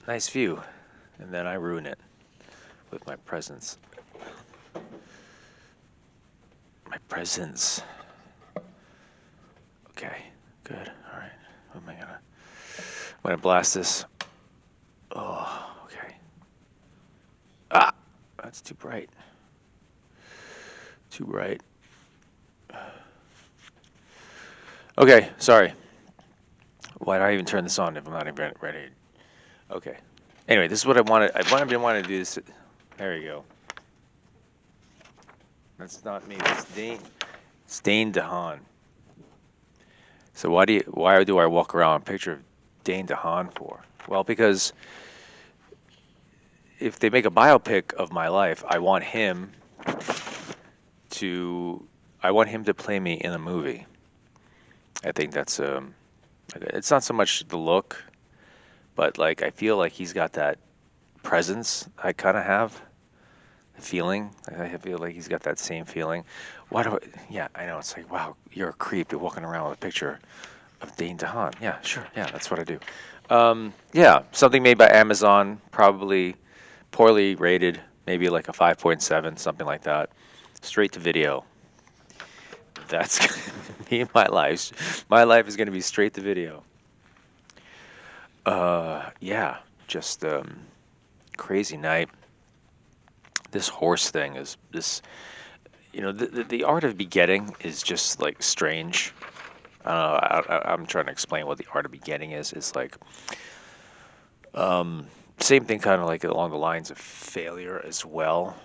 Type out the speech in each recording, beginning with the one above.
nice view, and then I ruin it with my presence. My presence. Okay, good. All right. What am I gonna? I'm gonna blast this. Oh, okay. Ah, that's too bright. Too bright. Okay, sorry. Why did I even turn this on if I'm not even ready? Okay. Anyway, this is what I wanted. I've been wanting to do this. There you go. That's not me. That's Dane DeHaan. So why do I walk around with a picture of Dane DeHaan for? Well, because if they make a biopic of my life, to I want him to play me in a movie. I think that's it's not so much the look, but like I feel like he's got that presence I kind of have. The feeling. I feel like he's got that same feeling. Yeah, I know. It's like, wow, you're a creep. You're walking around with a picture of Dane DeHaan. Yeah, sure. Yeah, that's what I do. Yeah, something made by Amazon, probably poorly rated, maybe like a 5.7, something like that. Straight to video. That's gonna be my life. My life is going to be straight to video. Yeah, just crazy night. This horse thing is this. The art of begetting is just like strange. I'm trying to explain what the art of begetting is. It's like same thing, kind of like along the lines of failure as well.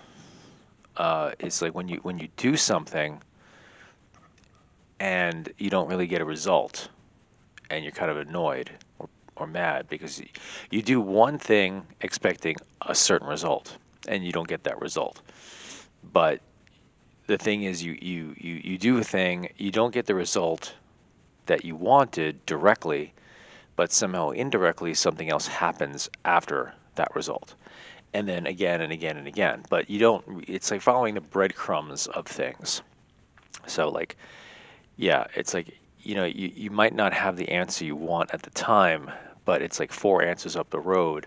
It's like when you do something and you don't really get a result, and you're kind of annoyed or mad because you do one thing expecting a certain result, and you don't get that result. But the thing is, you do a thing, you don't get the result that you wanted directly, but somehow indirectly something else happens after that result. And then again and again and again. But you don't, it's like following the breadcrumbs of things. So, like, yeah, it's like, you might not have the answer you want at the time, but it's like four answers up the road.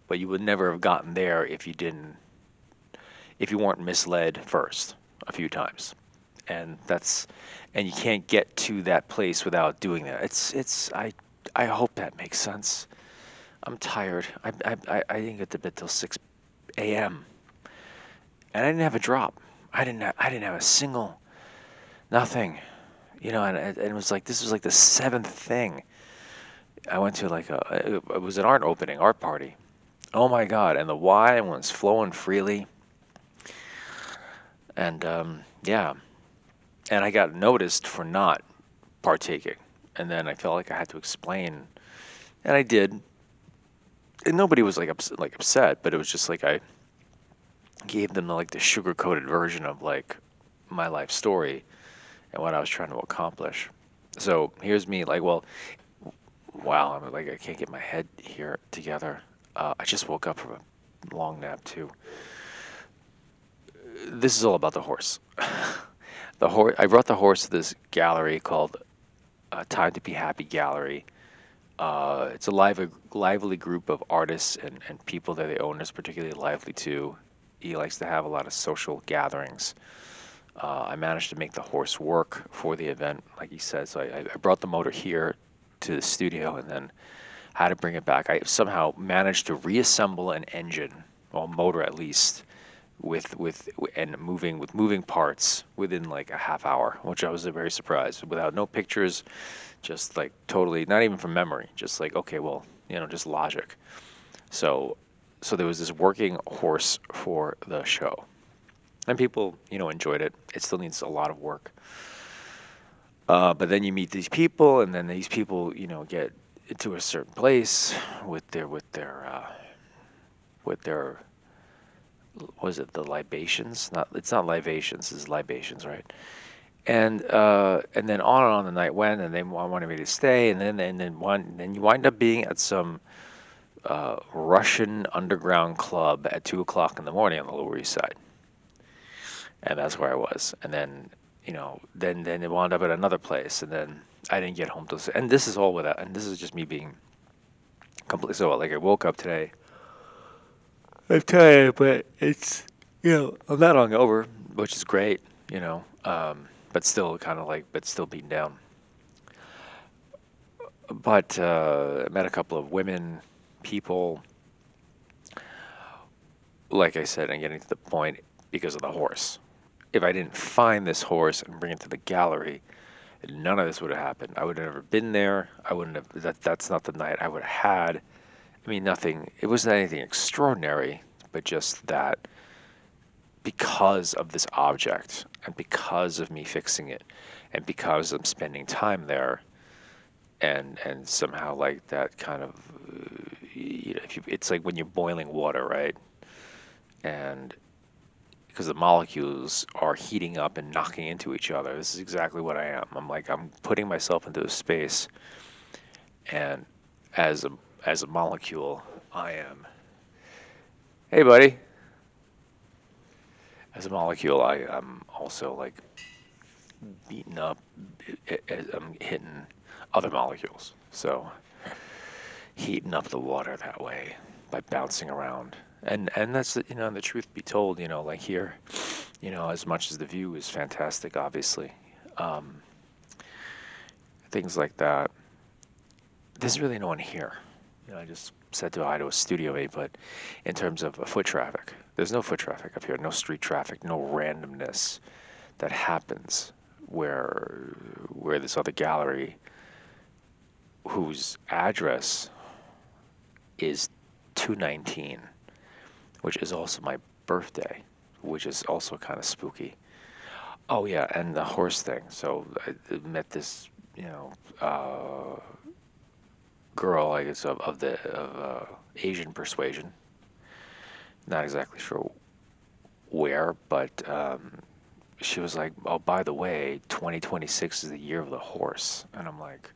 But you would never have gotten there if you weren't misled first a few times. And and you can't get to that place without doing that. I hope that makes sense. I'm tired. I didn't get to bed till 6 a.m. and I didn't have a drop. I didn't have a single nothing. And it was like this was like the seventh thing. I went to like it was an art party. Oh my God! And the wine was flowing freely, and yeah, and I got noticed for not partaking, and then I felt like I had to explain, and I did, and nobody was like upset, but it was just like I gave them like the sugar coated version of like my life story and what I was trying to accomplish. So here's me like, well, wow, I'm like I can't get my head here together. I just woke up from a long nap too. This is all about the horse. The horse. I brought the horse to this gallery called Time to Be Happy Gallery. It's a lively group of artists and people that the owner is particularly lively to. He likes to have a lot of social gatherings. I managed to make the horse work for the event, like he said. So I brought the motor here to the studio and then had to bring it back. I somehow managed to reassemble an engine, or motor at least, with moving parts within like a half hour, which I was very surprised. Without no pictures, just like totally not even from memory, just like okay, well, just logic. So so there was this working horse for the show, and people enjoyed it. It still needs a lot of work. But then you meet these people, and then these people get into a certain place with their was it the libations? Not it's not libations, it's libations, right? And then on the night went, and they wanted me to stay, and then you wind up being at some Russian underground club at 2 o'clock in the morning on the Lower East Side, and that's where I was. And then then it wound up at another place, and then I didn't get home till. And this is all without, and this is just me being Complete. So like I woke up today. I'm tired, but it's I'm not hungover, which is great. But still kind of like, but still beaten down. But I met a couple of women, people. Like I said, I'm getting to the point because of the horse. If I didn't find this horse and bring it to the gallery, none of this would have happened. I would have never been there. I wouldn't have. That's not the night I would have had. I mean, nothing. It wasn't anything extraordinary, but just that because of this object and because of me fixing it, and because I'm spending time there, and somehow like that kind of, if you, it's like when you're boiling water, right? And because the molecules are heating up and knocking into each other. This is exactly what I am. I'm putting myself into a space, and as a molecule, I am. Hey, buddy. As a molecule, I'm also like beaten up. I'm hitting other molecules, so heating up the water that way by bouncing around. And that's the truth be told, like here, as much as the view is fantastic, obviously, um, things like that. There's really no one here. I just said hi to a studio mate, but in terms of foot traffic, there's no foot traffic up here, no street traffic, no randomness that happens where this other gallery, whose address is 219, which is also my birthday, which is also kind of spooky. Oh yeah, and the horse thing. So I met this, girl, I guess, of Asian persuasion. Not exactly sure where, but she was like, "Oh, by the way, 2026 is the year of the horse," and I'm like,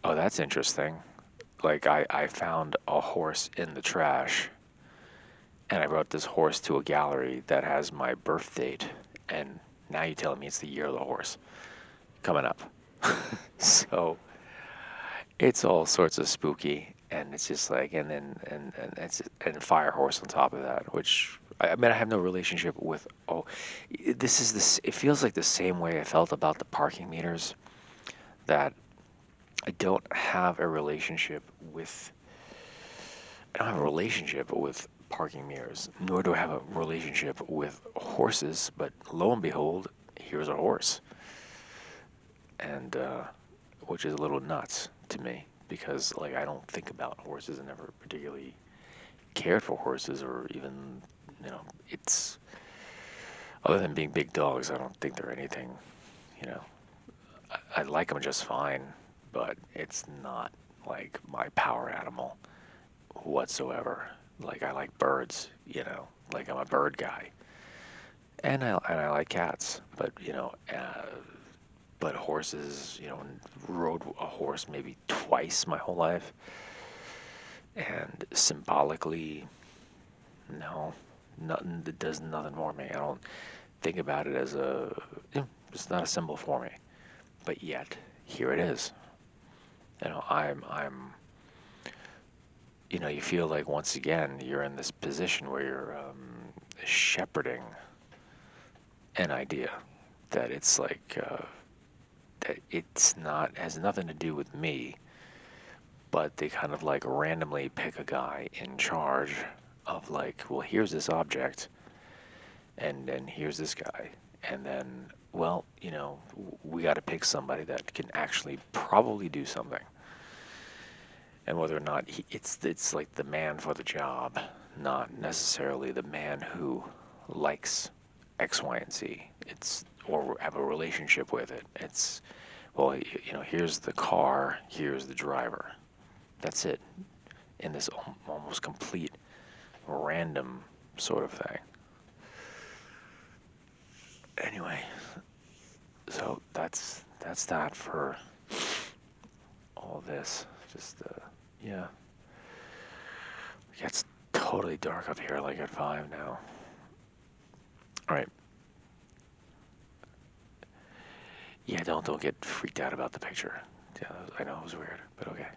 "Oh, that's interesting." Like I found a horse in the trash, and I brought this horse to a gallery that has my birth date, and now you're telling me it's the year of the horse coming up. So it's all sorts of spooky, and it's just like, and fire horse on top of that, which I mean I have no relationship with. Oh, this is this. It feels like the same way I felt about the parking meters, that I don't have a relationship with. I don't have a relationship with parking mirrors, nor do I have a relationship with horses. But lo and behold, here's a horse, and which is a little nuts to me because like I don't think about horses and never particularly cared for horses or even it's other than being big dogs. I don't think they're anything. You know, I like them just fine, but it's not like my power animal whatsoever. Like I like birds, like I'm a bird guy, and I like cats, but but horses, rode a horse maybe twice my whole life, and symbolically, no, nothing that does nothing for me. I don't think about it as it's not a symbol for me. But yet, here it is. I'm you feel like once again you're in this position where you're shepherding an idea that it's like that it's not has nothing to do with me, but they kind of like randomly pick a guy in charge of like, well, here's this object, and then here's this guy, and then well, we got to pick somebody that can actually probably do something, and whether or not it's like the man for the job, not necessarily the man who likes X, Y, and Z. It's or have a relationship with it. It's well, here's the car, here's the driver. That's it. In this almost complete random sort of thing. Anyway, so that's that for all this. Just yeah, it gets totally dark up here, like at 5 now. All right. Yeah, don't get freaked out about the picture. Yeah, I know it was weird, but okay.